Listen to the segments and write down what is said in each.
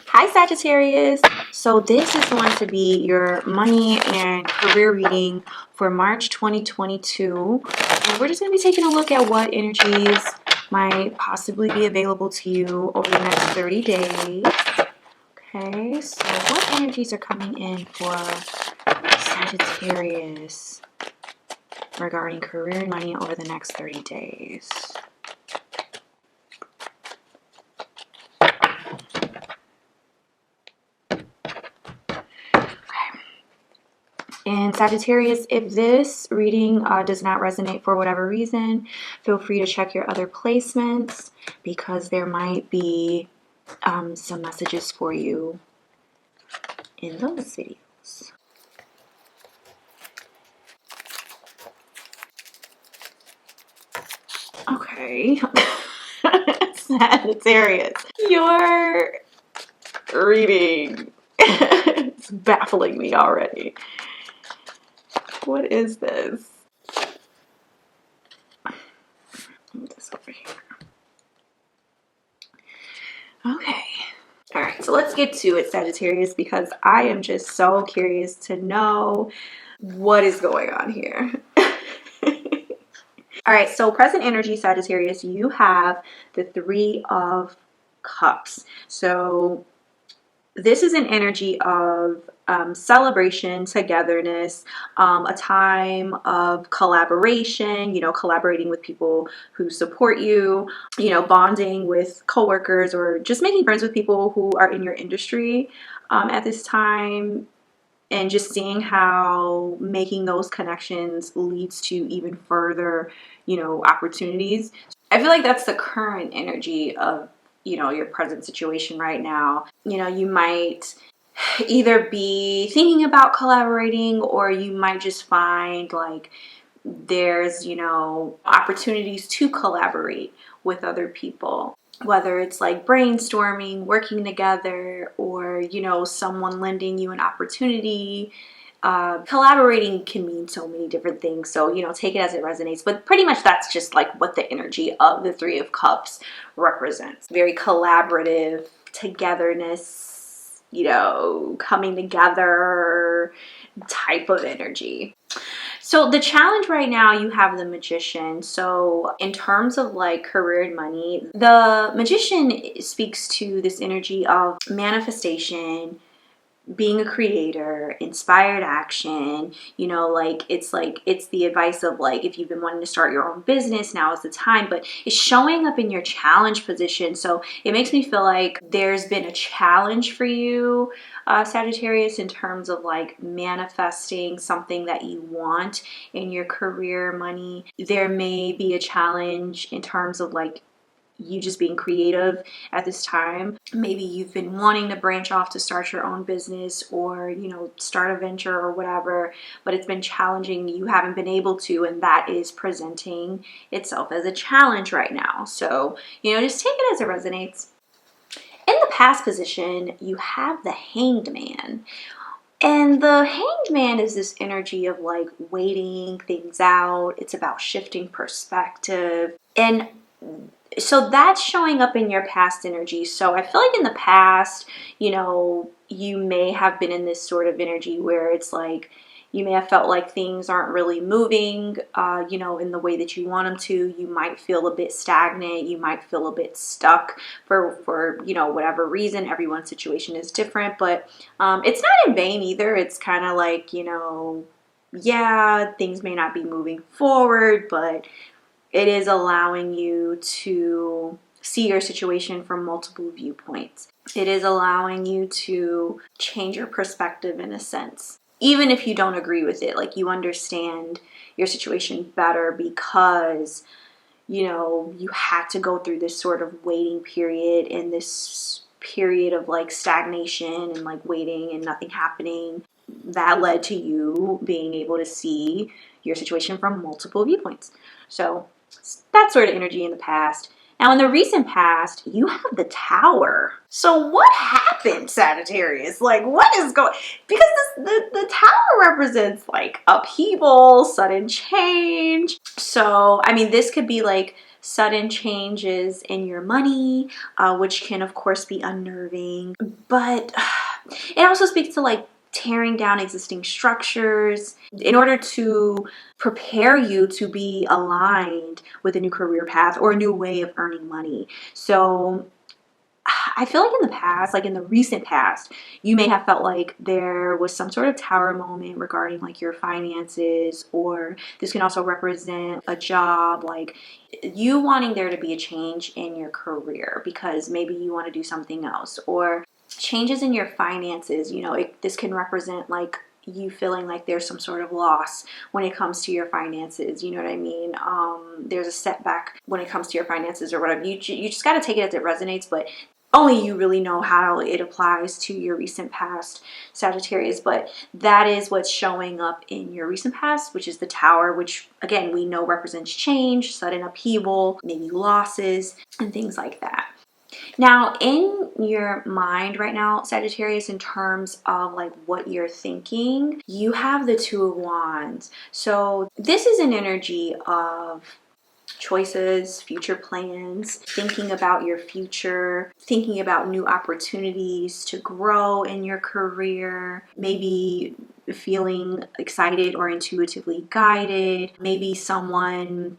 Hi Sagittarius. So this is going to be your money and career reading for March 2022. And we're just going to be taking a look at what energies might possibly be available to you over the next 30 days. Okay, so what energies are coming in for Sagittarius regarding career and money over the next 30 days? And Sagittarius, if this reading does not resonate for whatever reason, feel free to check your other placements because there might be some messages for you in those videos. Okay. Sagittarius, your reading is baffling me already. What is this? Move this over here. Okay. All right, so let's get to it, Sagittarius, because I am just so curious to know what is going on here. All right, so present energy, Sagittarius, you have the Three of Cups. So this is an energy of celebration, togetherness, a time of collaboration, collaborating with people who support you, bonding with coworkers or just making friends with people who are in your industry at this time, and just seeing how making those connections leads to even further, opportunities. I feel like that's the current energy of your present situation right now. You might either be thinking about collaborating, or you might just find like there's opportunities to collaborate with other people, whether it's like brainstorming, working together, or someone lending you an opportunity. Collaborating can mean so many different things, so take it as it resonates, but pretty much that's just like what the energy of the Three of Cups represents. Very collaborative, togetherness, coming together type of energy. So the challenge right now, you have the Magician. So in terms of like career and money, the Magician speaks to this energy of manifestation, being a creator, inspired action, it's the advice of like, if you've been wanting to start your own business, now is the time, but it's showing up in your challenge position. So it makes me feel like there's been a challenge for you, Sagittarius, in terms of like manifesting something that you want in your career, money. There may be a challenge in terms of like you just being creative at this time. Maybe you've been wanting to branch off to start your own business, or start a venture or whatever, but it's been challenging, you haven't been able to, and that is presenting itself as a challenge right now. So just take it as it resonates. In the past position, you have the Hanged Man. And the Hanged Man is this energy of like waiting things out. It's about shifting perspective. And so that's showing up in your past energy. So I feel like in the past, you may have been in this sort of energy where it's like you may have felt like things aren't really moving, in the way that you want them to. You might feel a bit stagnant. You might feel a bit stuck for whatever reason. Everyone's situation is different, but it's not in vain either. It's kind of like, yeah, things may not be moving forward, but it is allowing you to see your situation from multiple viewpoints. It is allowing you to change your perspective in a sense. Even if you don't agree with it, like you understand your situation better because, you had to go through this sort of waiting period and this period of like stagnation and like waiting and nothing happening. That led to you being able to see your situation from multiple viewpoints. So that sort of energy in the past. Now, in the recent past, you have the Tower. So what happened, Sagittarius? Like, what is going... Because the Tower represents, like, upheaval, sudden change. So, I mean, this could be, like, sudden changes in your money, which can of course be unnerving. But it also speaks to like tearing down existing structures in order to prepare you to be aligned with a new career path or a new way of earning money. So I feel like in the past, like in the recent past, you may have felt like there was some sort of tower moment regarding like your finances, or this can also represent a job, like you wanting there to be a change in your career because maybe you want to do something else, or changes in your finances. You know, this can represent like you feeling like there's some sort of loss when it comes to your finances. You know what I mean? There's a setback when it comes to your finances or whatever. You just got to take it as it resonates, but only you really know how it applies to your recent past, Sagittarius. But that is what's showing up in your recent past, which is the Tower, which again, we know represents change, sudden upheaval, maybe losses, and things like that. Now, in your mind right now, Sagittarius, in terms of like what you're thinking, you have the Two of Wands. So this is an energy of choices, future plans, thinking about your future, thinking about new opportunities to grow in your career, maybe feeling excited or intuitively guided, maybe someone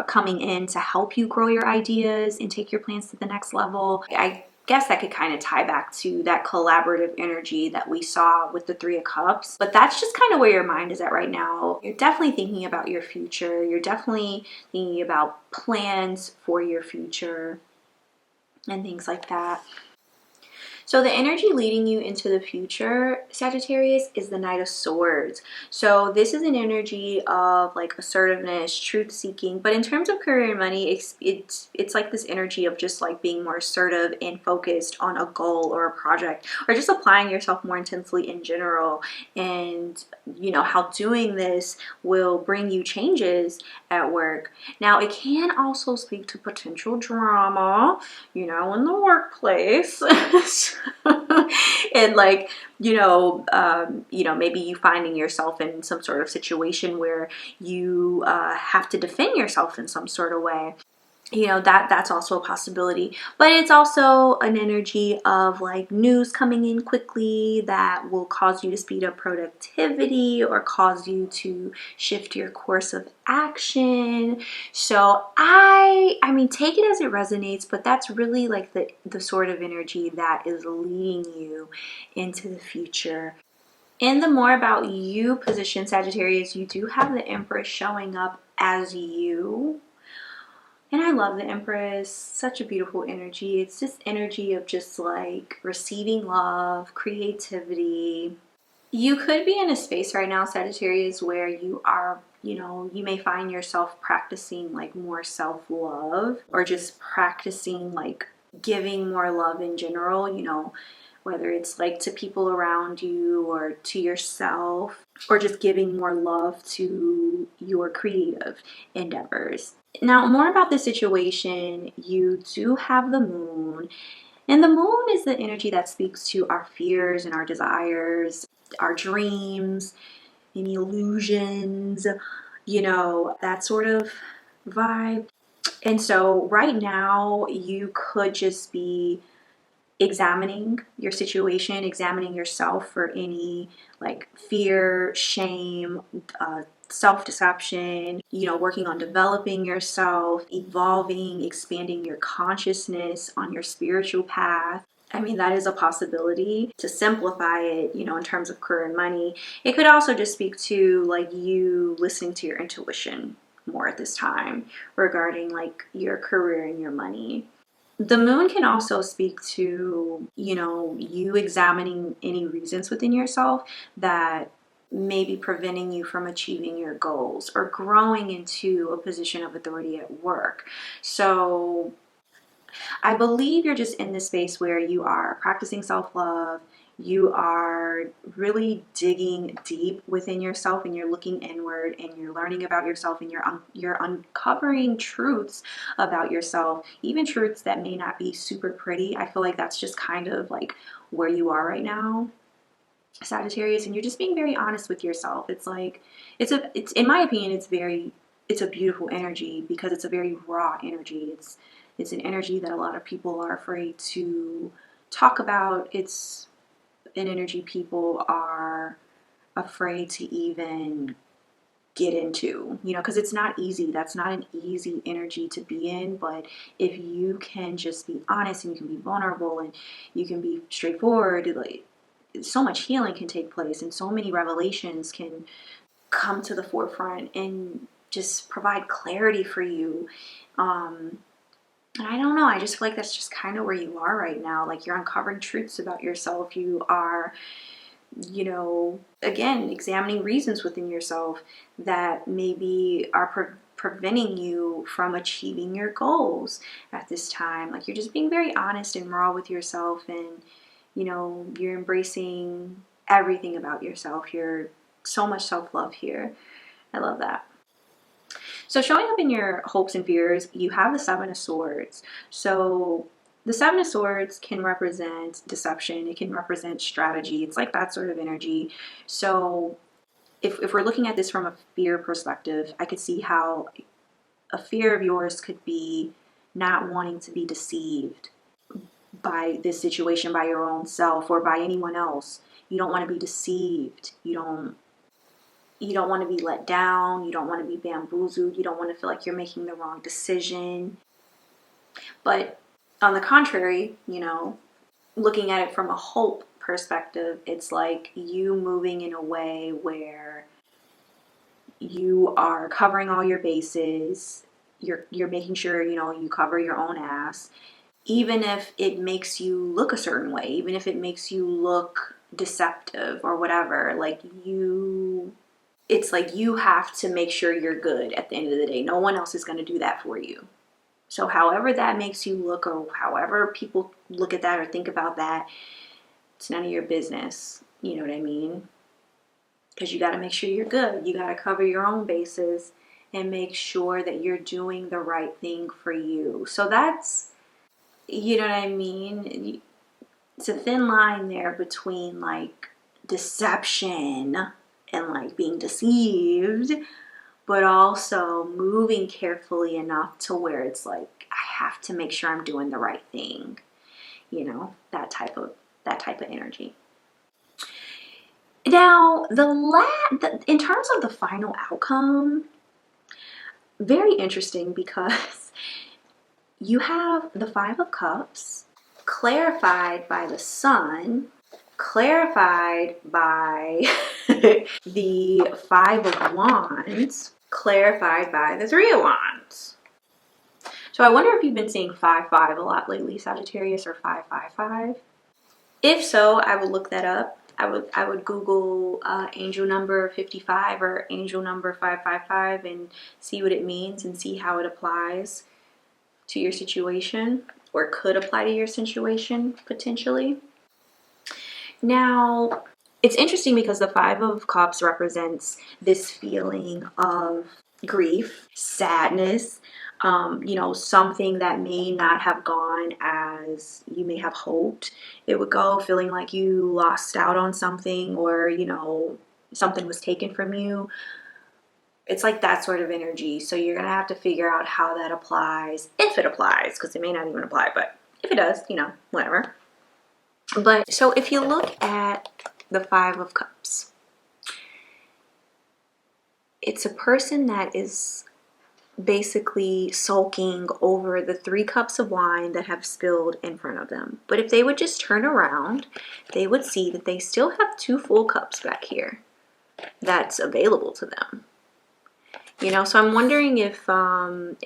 coming in to help you grow your ideas and take your plans to the next level. I guess that could kind of tie back to that collaborative energy that we saw with the Three of Cups. But that's just kind of where your mind is at right now. You're definitely thinking about your future. You're definitely thinking about plans for your future and things like that. So the energy leading you into the future, Sagittarius, is the Knight of Swords. So this is an energy of like assertiveness, truth seeking. But in terms of career and money, it's like this energy of just like being more assertive and focused on a goal or a project, or just applying yourself more intensely in general. And you know how doing this will bring you changes at work. Now it can also speak to potential drama, you know, in the workplace. And like, maybe you finding yourself in some sort of situation where you have to defend yourself in some sort of way. You know, that's also a possibility. But it's also an energy of like news coming in quickly that will cause you to speed up productivity or cause you to shift your course of action. So I mean, take it as it resonates, but that's really like the sort of energy that is leading you into the future. In the more about you position, Sagittarius, you do have the Empress showing up as you. And I love the Empress, such a beautiful energy. It's this energy of just like receiving love, creativity. You could be in a space right now, Sagittarius, where you are, you may find yourself practicing like more self-love, or just practicing like giving more love in general, whether it's like to people around you or to yourself, or just giving more love to your creative endeavors. Now, more about the situation, you do have the Moon. And the Moon is the energy that speaks to our fears and our desires, our dreams, any illusions, that sort of vibe. And so right now, you could just be examining your situation, examining yourself for any like fear, shame, self-deception, working on developing yourself, evolving, expanding your consciousness on your spiritual path. I mean, that is a possibility. To simplify it, in terms of career and money, it could also just speak to like you listening to your intuition more at this time regarding like your career and your money. The Moon can also speak to, you examining any reasons within yourself that may be preventing you from achieving your goals or growing into a position of authority at work. So I believe you're just in this space where you are practicing self-love. You are really digging deep within yourself, and you're looking inward, and you're learning about yourself, and you're uncovering truths about yourself, even truths that may not be super pretty. I feel like that's just kind of like where you are right now, Sagittarius, and you're just being very honest with yourself. It's like it's in my opinion, it's it's a beautiful energy because it's a very raw energy. It's an energy that a lot of people are afraid to talk about. It's an energy people are afraid to even get into, you know, because it's not easy. That's not an easy energy to be in. But if you can just be honest and you can be vulnerable and you can be straightforward, like, so much healing can take place and so many revelations can come to the forefront and just provide clarity for you. And I don't know, I just feel like that's just kind of where you are right now. Like, you're uncovering truths about yourself. You are, you know, again, examining reasons within yourself that maybe are preventing you from achieving your goals at this time. Like, you're just being very honest and raw with yourself, and, you know, you're embracing everything about yourself. You're so much self-love here. I love that. So showing up in your hopes and fears, you have the Seven of Swords. So the Seven of Swords can represent deception. It can represent strategy. It's like that sort of energy. So if we're looking at this from a fear perspective, I could see how a fear of yours could be not wanting to be deceived by this situation, by your own self or by anyone else. You don't want to be deceived. You don't want to be let down. You don't want to be bamboozled. You don't want to feel like you're making the wrong decision. But on the contrary, you know, looking at it from a hope perspective, it's like you moving in a way where you are covering all your bases. You're making sure, you know, you cover your own ass, even if it makes you look a certain way, even if it makes you look deceptive or whatever. Like, it's like you have to make sure you're good at the end of the day. No one else is going to do that for you. So however that makes you look, or however people look at that or think about that, it's none of your business. You know what I mean? Because you got to make sure you're good. You got to cover your own bases and make sure that you're doing the right thing for you. So that's, you know what I mean? It's a thin line there between like deception and like being deceived, but also moving carefully enough to where it's like, I have to make sure I'm doing the right thing. You know, that type of energy. Now, in terms of the final outcome, very interesting because you have the Five of Cups clarified by the Sun, clarified by the Five of Wands, clarified by the Three of Wands. So I wonder if you've been seeing 5-5 a lot lately, Sagittarius, or 5-5-5. If so, I would look that up. I would Google angel number 55 or angel number 555 and see what it means and see how it applies to your situation, or could apply to your situation potentially. Now, it's interesting because the Five of Cups represents this feeling of grief, sadness, you know, something that may not have gone as you may have hoped it would go, feeling like you lost out on something, or, you know, something was taken from you. It's like that sort of energy. So you're going to have to figure out how that applies, if it applies, because it may not even apply, but if it does, you know, whatever. But so if you look at the Five of Cups, it's a person that is basically sulking over the 3 cups of wine that have spilled in front of them. But if they would just turn around, they would see that they still have 2 full cups back here that's available to them. You know, so I'm wondering if within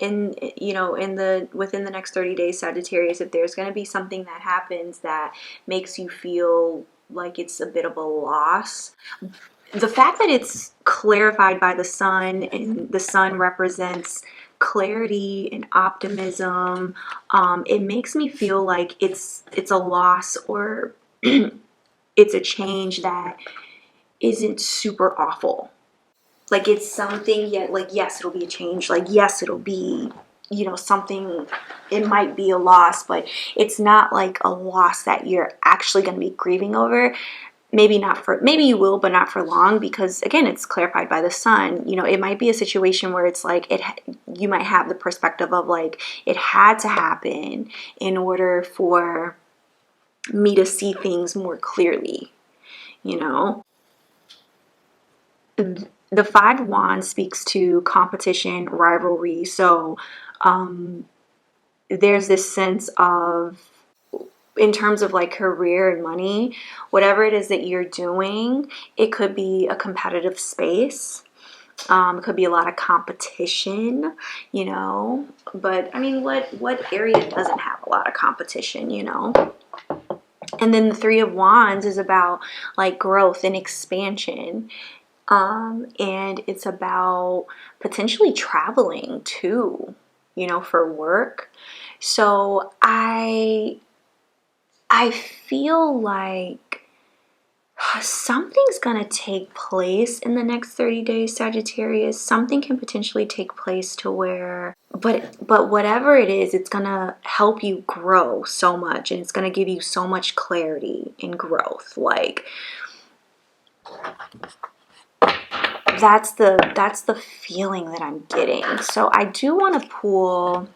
the next 30 days, Sagittarius, if there's going to be something that happens that makes you feel like it's a bit of a loss. The fact that it's clarified by the Sun, and the Sun represents clarity and optimism, it makes me feel like it's a loss, or it's a change that isn't super awful. Like, it's something, yet, like, yes, it'll be a change. Like, yes, it'll be, you know, something, it might be a loss, but it's not like a loss that you're actually going to be grieving over. maybe not for, maybe you will, but not for long, because again, it's clarified by the sun. You know, it might be a situation where it's like, you might have the perspective of like, it had to happen in order for me to see things more clearly, you know. The Five of Wands speaks to competition, rivalry. So there's this sense of, in terms of like career and money, whatever it is that you're doing, it could be a competitive space. It could be a lot of competition, you know. But I mean, what area doesn't have a lot of competition, you know? And then the Three of Wands is about like growth and expansion. And it's about potentially traveling too, you know, for work. So I feel like something's going to take place in the next 30 days, Sagittarius. Something can potentially take place to where, but whatever it is, it's going to help you grow so much, and it's going to give you so much clarity and growth. Like, that's the feeling that I'm getting. So I do want to pull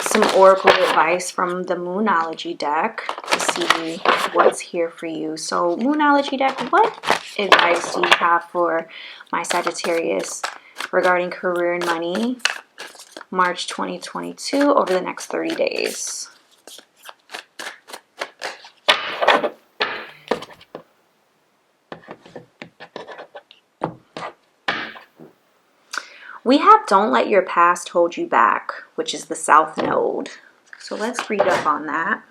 some oracle advice from the Moonology deck to see what's here for you. So Moonology deck, what advice do you have for my Sagittarius regarding career and money, March 2022, over the next 30 days? We have Don't Let Your Past Hold You Back, which is the South Node. So let's read up on that.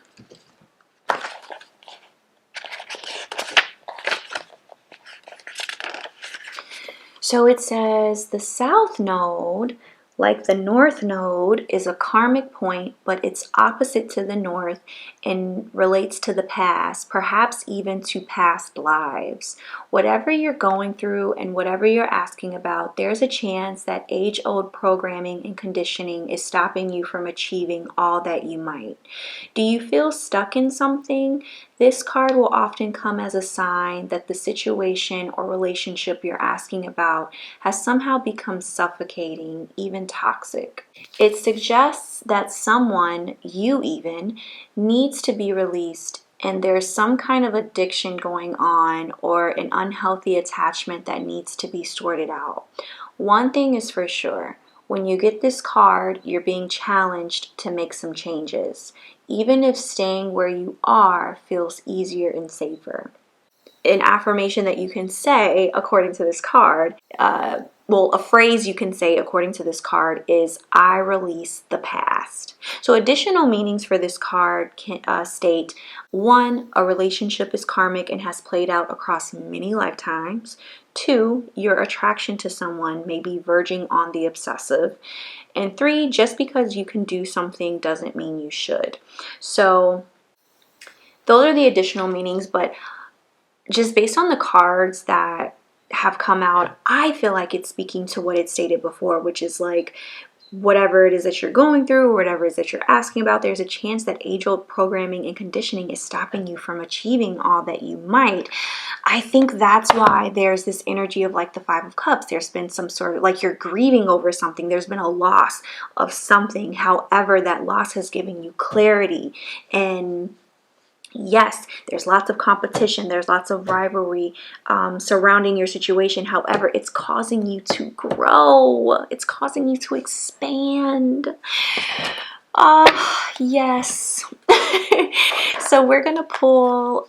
So it says the South Node, like the North Node, is a karmic point, but it's opposite to the North and relates to the past, perhaps even to past lives. Whatever you're going through and whatever you're asking about, there's a chance that age-old programming and conditioning is stopping you from achieving all that you might. Do you feel stuck in something? This card will often come as a sign that the situation or relationship you're asking about has somehow become suffocating, even toxic. It suggests that someone, you even, needs to be released, and there's some kind of addiction going on or an unhealthy attachment that needs to be sorted out. One thing is for sure. When you get this card, you're being challenged to make some changes, even if staying where you are feels easier and safer. An affirmation that you can say according to this card, a phrase you can say according to this card is, I release the past. So additional meanings for this card can state, 1, a relationship is karmic and has played out across many lifetimes. 2, your attraction to someone may be verging on the obsessive. And 3, just because you can do something doesn't mean you should. So those are the additional meanings, but just based on the cards that have come out, I feel like it's speaking to what it stated before, which is like, whatever it is that you're going through, or whatever it is that you're asking about, there's a chance that age-old programming and conditioning is stopping you from achieving all that you might. I think that's why there's this energy of like the Five of Cups. There's been some sort of, like, you're grieving over something. There's been a loss of something. However, that loss has given you clarity. And yes, there's lots of competition, there's lots of rivalry surrounding your situation. However, it's causing you to grow. It's causing you to expand. Yes. So we're going to pull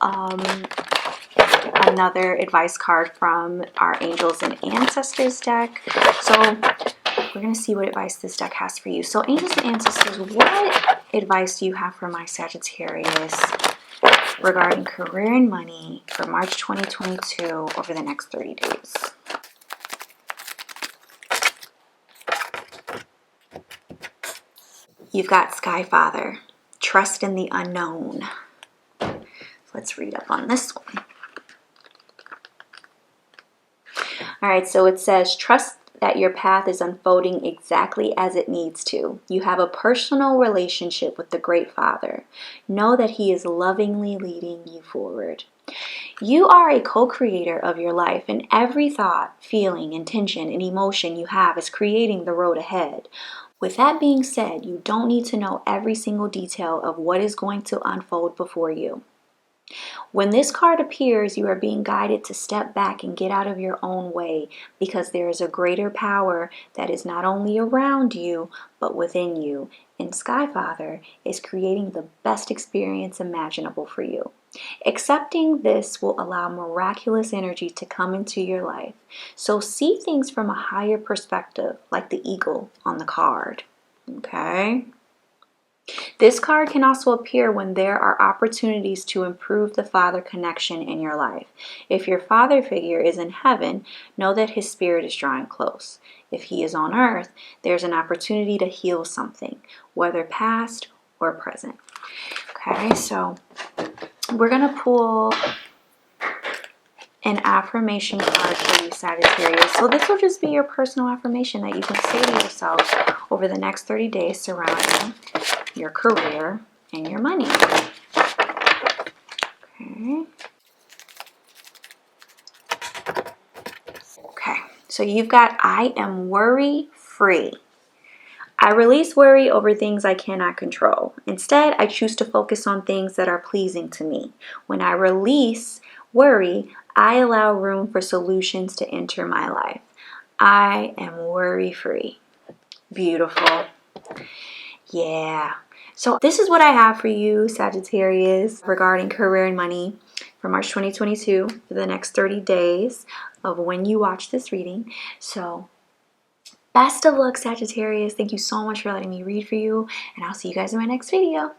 another advice card from our Angels and Ancestors deck. So we're going to see what advice this deck has for you. So Angels and Ancestors, what advice do you have for my Sagittarius regarding career and money for March 2022 over the next 30 days? You've got Sky Father, trust in the unknown. Let's read up on this one. All right, so it says, trust that your path is unfolding exactly as it needs to. You have a personal relationship with the Great Father. Know that He is lovingly leading you forward. You are a co-creator of your life, and every thought, feeling, intention, and emotion you have is creating the road ahead. With that being said, you don't need to know every single detail of what is going to unfold before you. When this card appears, you are being guided to step back and get out of your own way, because there is a greater power that is not only around you, but within you. And Sky Father is creating the best experience imaginable for you. Accepting this will allow miraculous energy to come into your life. So see things from a higher perspective, like the eagle on the card. Okay? This card can also appear when there are opportunities to improve the father connection in your life. If your father figure is in heaven, know that his spirit is drawing close. If he is on earth, there's an opportunity to heal something, whether past or present. Okay, so we're going to pull an affirmation card for you, Sagittarius. So this will just be your personal affirmation that you can say to yourself over the next 30 days surrounding your career and your money. Okay, so you've got, I am worry free. I release worry over things I cannot control. Instead, I choose to focus on things that are pleasing to me. When I release worry, I allow room for solutions to enter my life. I am worry free. Beautiful. Yeah. So this is what I have for you, Sagittarius, regarding career and money for March 2022 for the next 30 days of when you watch this reading. So best of luck, Sagittarius. Thank you so much for letting me read for you, and I'll see you guys in my next video.